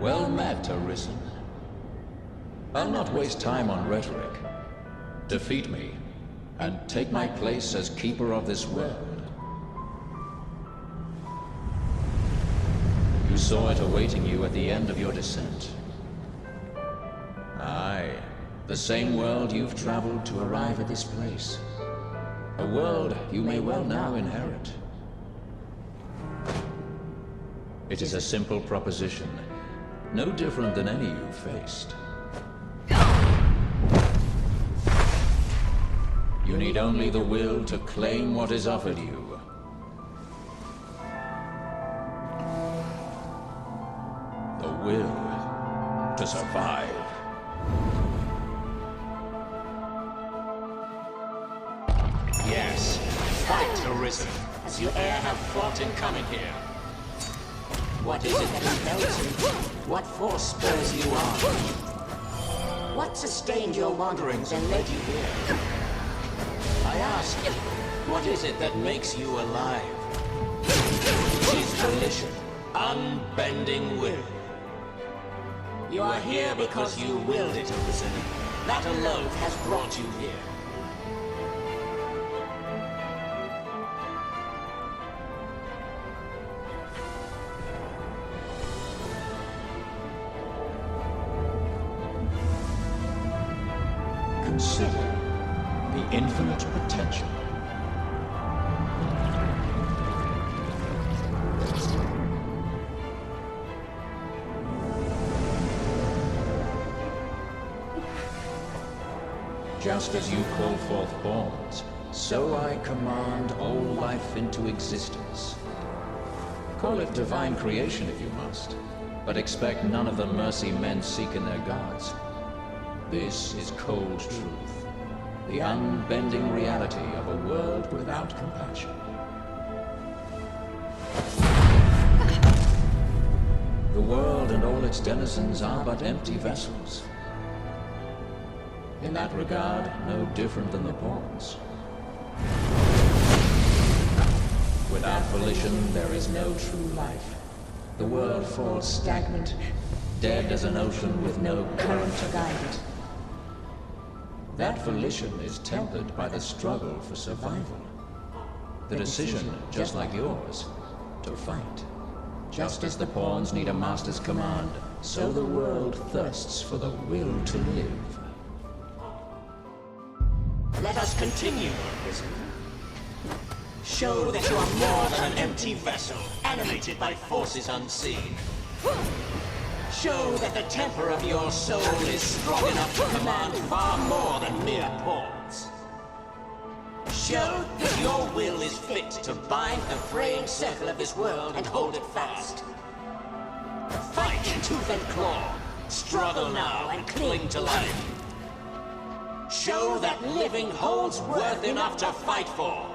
Well met, Arisen. I'll not waste time on rhetoric. Defeat me, and take my place as keeper of this world. You saw it awaiting you at the end of your descent. Aye, the same world you've traveled to arrive at this place. A world you may well now inherit. It is a simple proposition, no different than any you've faced. You need only the will to claim what is offered you. The will to survive. Yes, fight, Arisen, as you e'er have fought in coming here. What is it that impels you? What force spurs you on? What sustained your wanderings and led you here? I ask, what is it that makes you alive? It is volition, unbending will. You are here because you willed it, Arisen. That alone has brought you here. Consider the infinite potential. Just as you call forth forms, so I command all life into existence. Call it divine creation if you must, but expect none of the mercy men seek in their gods. This is cold truth, the unbending reality of a world without compassion. The world and all its denizens are but empty vessels. In that regard, no different than the pawns. Without volition, there is no true life. The world falls stagnant, dead as an ocean with no current to guide it. That volition is tempered by the struggle for survival. The decision, just like yours, to fight. Just as the pawns need a master's command, so the world thirsts for the will to live. Let us continue, Arisen. Show that you are more than an empty vessel, animated by forces unseen. Show that the temper of your soul is strong enough to command far more than mere pawns. Show that your will is fit to bind the fraying circle of this world and hold it fast. Fight in tooth and claw. Struggle now and cling to life. Show that living holds worth enough to fight for.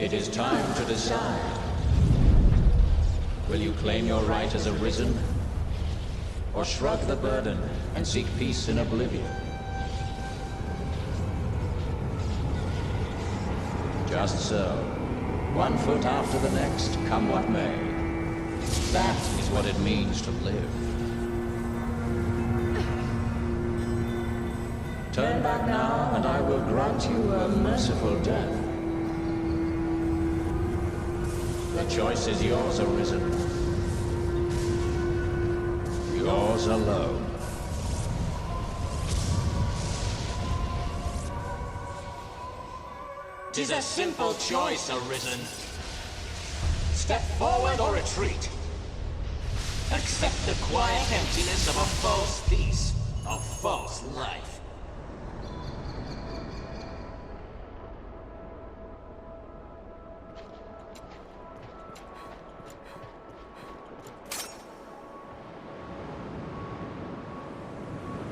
It is time to decide. Will you claim your right as Arisen? Or shrug the burden and seek peace in oblivion? Just so. One foot after the next, come what may. That is what it means to live. Turn back now, and I will grant you a merciful death. The choice is yours, Arisen. Yours alone. 'Tis a simple choice, Arisen. Step forward or retreat. Accept the quiet emptiness of a false peace, a false life.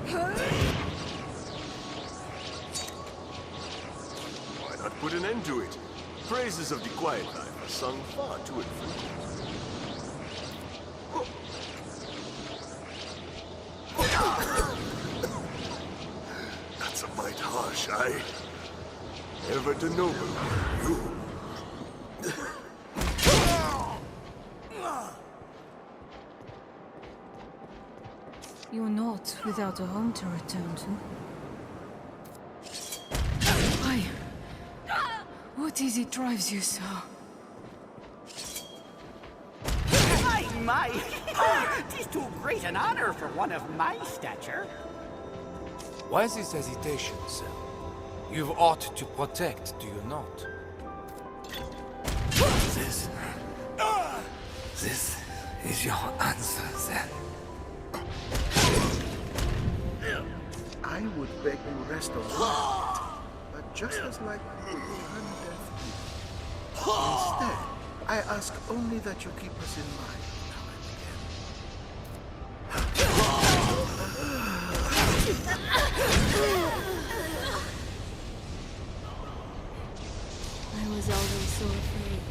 Huh? not put an end to it. Praises of the quiet life are sung far too infrequently. That's a mite harsh, aye? Ever the noble, you. You're not without a home to return to. Why? What is it drives you so? My! 'Tis too great an honor for one of my stature. Why this hesitation, sir? You've aught to protect, do you not? This is your answer, then. I would beg you rest a while, but just as likely you will run death to. Instead, I ask only that you keep us in mind now and again. I was always so afraid.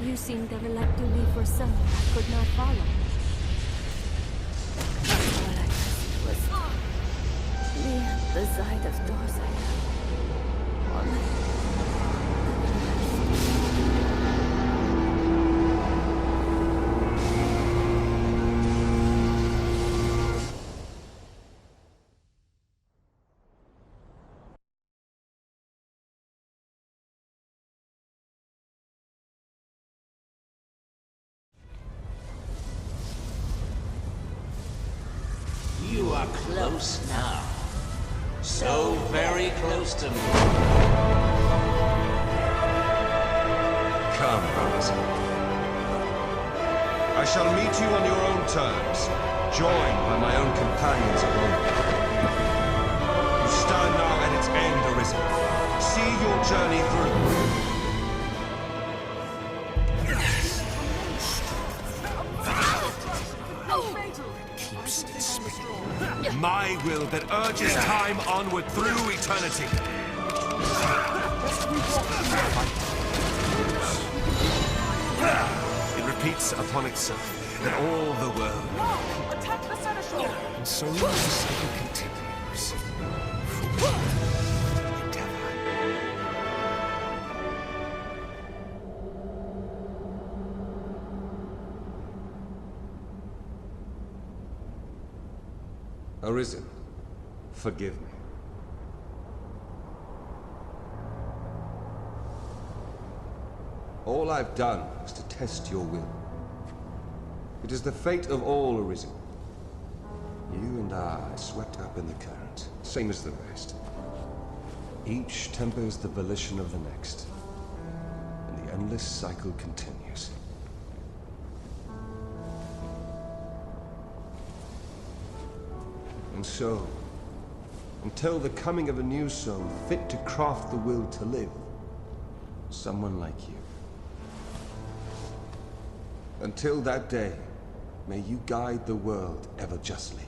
You seemed ever like to leave for someone I could not follow. All I was the sight of doors I have. You are close now. So very close to me. Come, Arisen. I shall meet you on your own terms, joined by my own companions of old. You stand now at its end, Arisen. See your journey through. Keeps its spinning. My will that urges time onward through eternity. It repeats upon itself in all the world. Attack the Seneschal! And so the cycle continues. Endeavor. Arisen, forgive me. All I've done is to test your will. It is the fate of all Arisen. You and I swept up in the current, same as the rest. Each tempers the volition of the next, and the endless cycle continues. And so, until the coming of a new soul fit to craft the will to live, someone like you. Until that day, may you guide the world ever justly.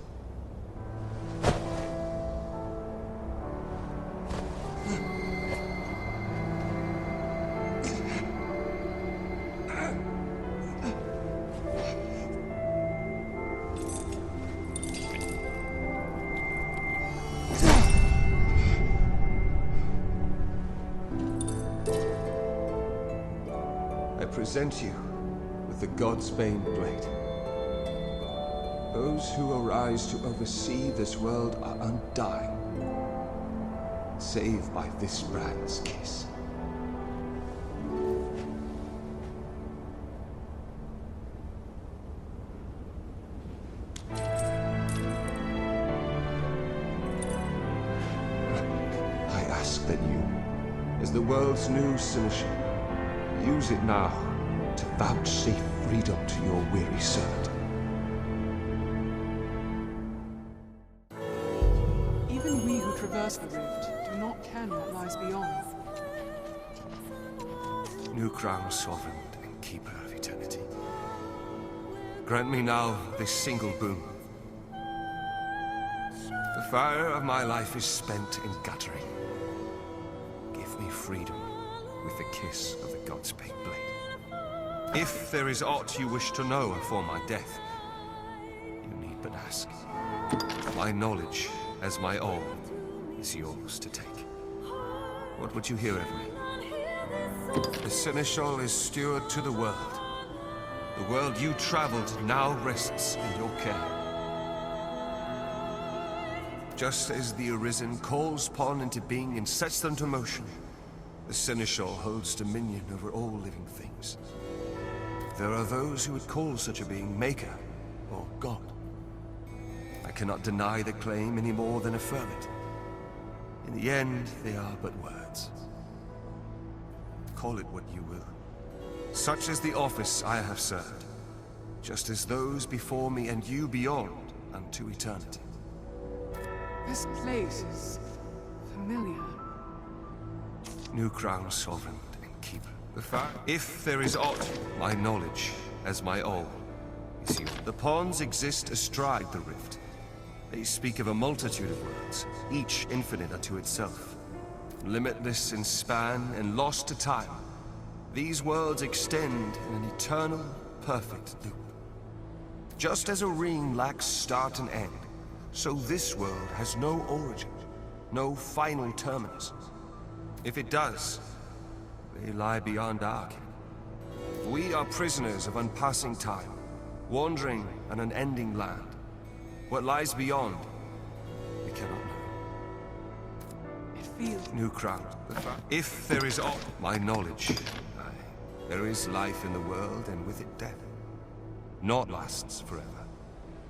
I present you with the Godsbane Blade. Those who arise to oversee this world are undying, save by this brand's kiss. I ask that you, as the world's new Seneschal, use it now to vouchsafe freedom to your weary servant. Even we who traverse the rift do not ken what lies beyond. New crown sovereign and keeper of eternity. Grant me now this single boon. The fire of my life is spent in guttering. Give me freedom with the kiss of the god's pale blade. If there is aught you wish to know afore my death, you need but ask. My knowledge, as my all, is yours to take. What would you hear of me? The Seneschal is steward to the world. The world you traveled now rests in your care. Just as the Arisen calls pawn into being and sets them to motion, the Seneschal holds dominion over all living things. There are those who would call such a being Maker or God. I cannot deny the claim any more than affirm it. In the end, they are but words. Call it what you will. Such is the office I have served, just as those before me and you beyond unto eternity. This place is familiar. New crown sovereign and keeper. If there is aught, my knowledge, as my all, is you. The pawns exist astride the rift. They speak of a multitude of worlds, each infinite unto itself. Limitless in span and lost to time, these worlds extend in an eternal, perfect loop. Just as a ring lacks start and end, so this world has no origin, no final terminus. If it does, they lie beyond our ken. We are prisoners of unpassing time, wandering an unending land. What lies beyond, we cannot know. It feels... New crown. If there is aught, my knowledge, aye, there is life in the world, and with it death. Naught lasts forever.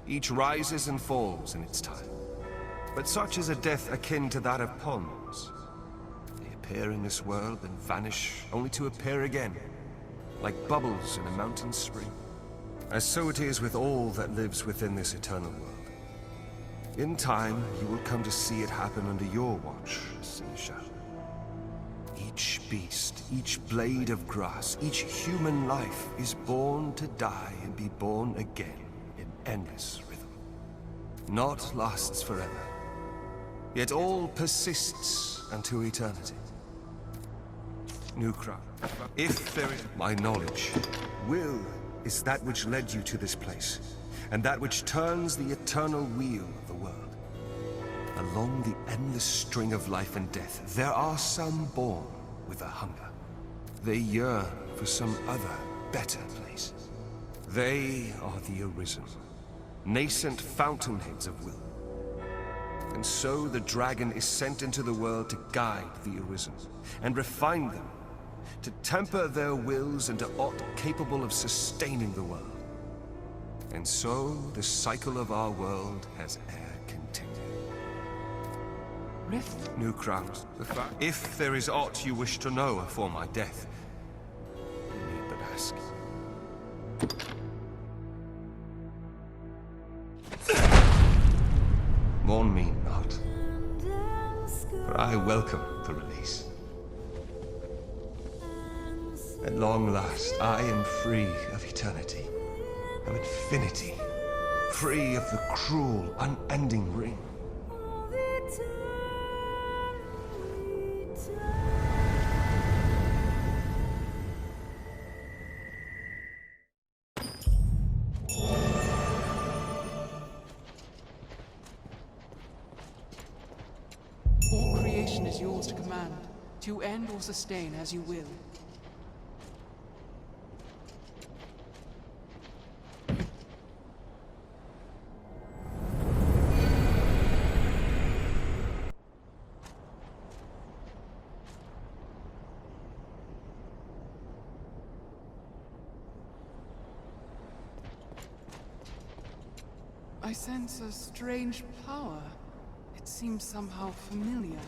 Each rises and falls in its time. But such is a death akin to that of ponds. They appear in this world and vanish, only to appear again, like bubbles in a mountain spring. As so it is with all that lives within this eternal world. In time, you will come to see it happen under your watch, Seneschal. Each beast, each blade of grass, each human life is born to die and be born again in endless rhythm. Naught lasts forever, yet all persists unto eternity. New crown. If there is my knowledge, will is that which led you to this place, and that which turns the eternal wheel of the world. Along the endless string of life and death, there are some born with a hunger. They yearn for some other, better place. They are the Arisen, nascent fountainheads of will. And so the dragon is sent into the world to guide the Arisen, and refine them, to temper their wills into aught capable of sustaining the world. And so the cycle of our world has e'er continued. Rift? New crowns. If there is aught you wish to know afore my death, you need but ask. Mourn me not, for I welcome the release. At long last, I am free of eternity, of infinity, free of the cruel, unending ring. All creation is yours to command, to end or sustain as you will. I sense a strange power. It seems somehow familiar.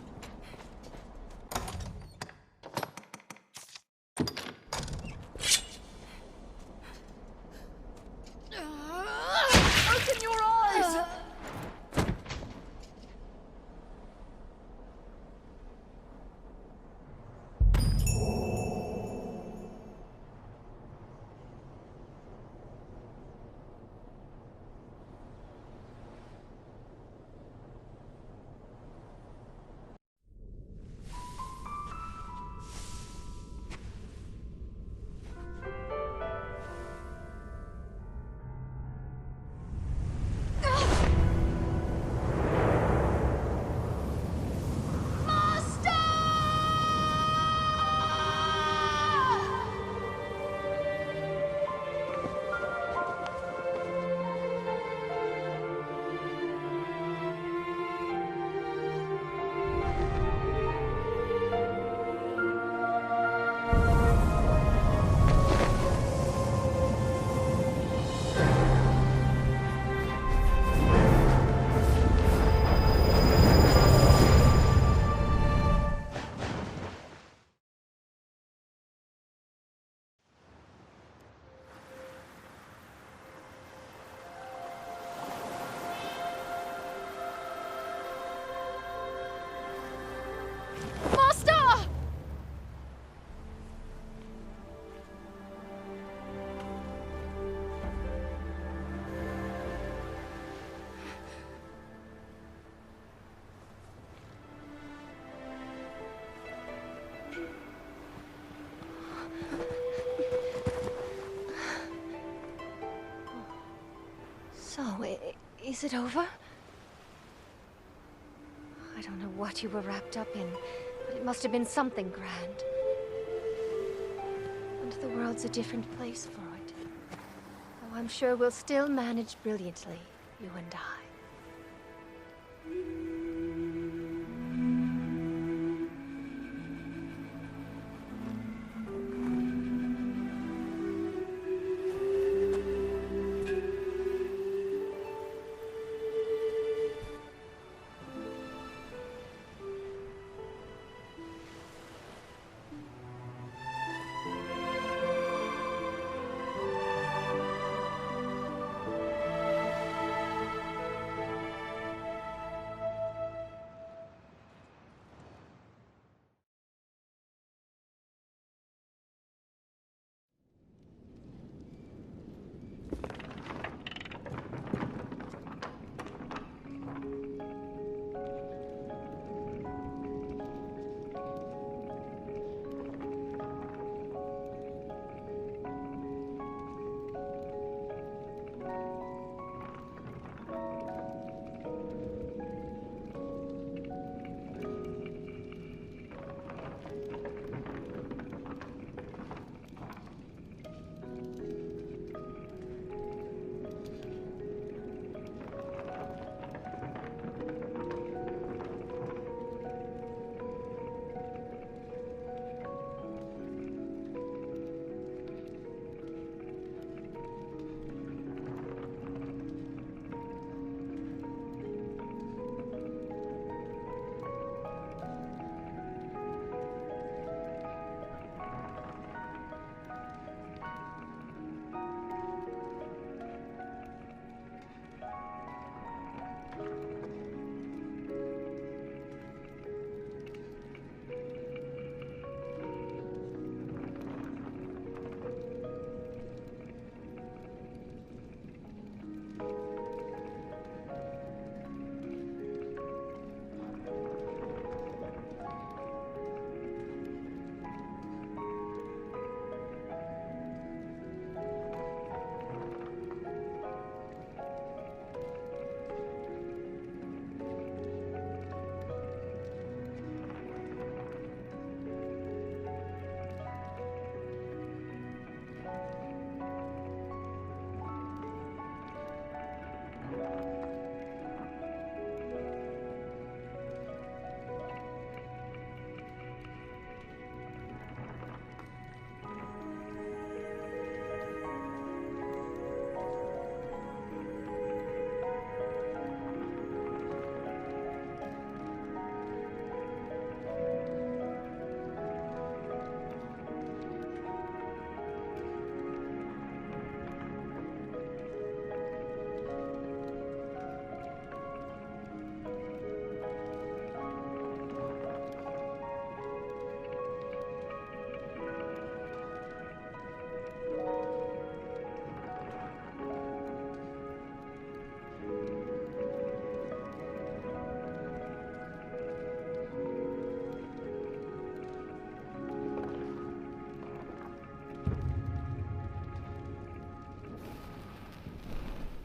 Is it over? I don't know what you were wrapped up in, but it must have been something grand. And the world's a different place for it. Though I'm sure we'll still manage brilliantly, you and I.